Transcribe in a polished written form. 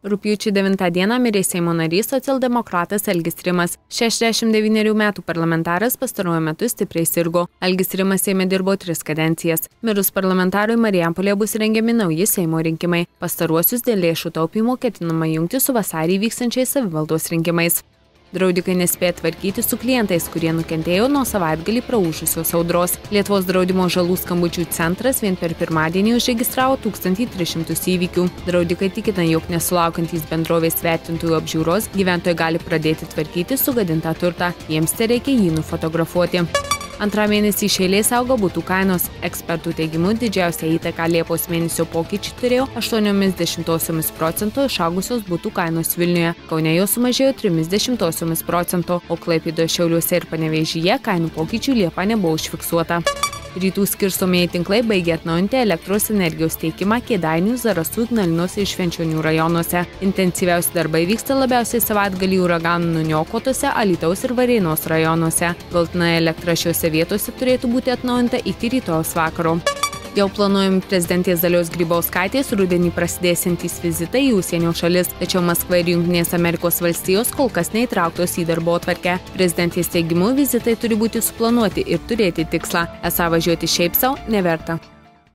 Rugpjūčio 9 dieną mirė Seimo narys socialdemokratas Algis Rimas. 69 metų parlamentaras pastaruoju metu stipriai sirgo. Algis Rimas Seime dirbo 3 kadencijas. Mirus parlamentarui Marijampolėje bus rengiami nauji Seimo rinkimai. Pastaruosius dėl lėšų taupymo ketinama jungti su vasarį vykstančiais savivaldos rinkimais. Draudikai nespėja tvarkyti su klientais, kurie nukentėjo nuo savaitgalį praūžusios audros. Lietuvos draudimo žalų skambučių centras vien per pirmadienį užregistravo 1300 įvykių. Draudikai tikina, jog nesulaukantys bendrovės vertintojų apžiūros, gyventojai gali pradėti tvarkyti sugadintą turtą. Jiems tereikia jį nufotografuoti. Antrą mėnesį iš eilės augo butų kainos. Ekspertų teigimu, didžiausią įtaką Liepos mėnesio pokyčių turėjo 0,8% išaugusios butų kainos Vilniuje. Kaune jos sumažėjo 0,3%, o Klaipėdoje, Šiauliuose ir Panevėžyje kainų pokyčių Liepą nebuvo užfiksuota. Rytų skirstomieji tinklai baigė atnaujinti elektros energijos teikimą Kėdainių, Zarasų, Ignalinos ir Švenčionių rajonuose. Intensyviausi darbai vyksta labiausiai savaitgalį uraganų nuniokotose Alytaus ir Varėnos rajonuose. Galutinai elektra šiuose vietose turėtų būti atnaujinta iki rytojos vakaro. Jau planuojami prezidentės Dalios Grybauskaitės rudenį prasidėsiantys vizitai į užsienio šalis, tačiau Maskva ir Jungtinės Amerikos valstijos kol kas neįtrauktos į darbotvarkę. Prezidentės teigimu, vizitai turi būti suplanuoti ir turėti tikslą, esą važiuoti šiaip sau neverta.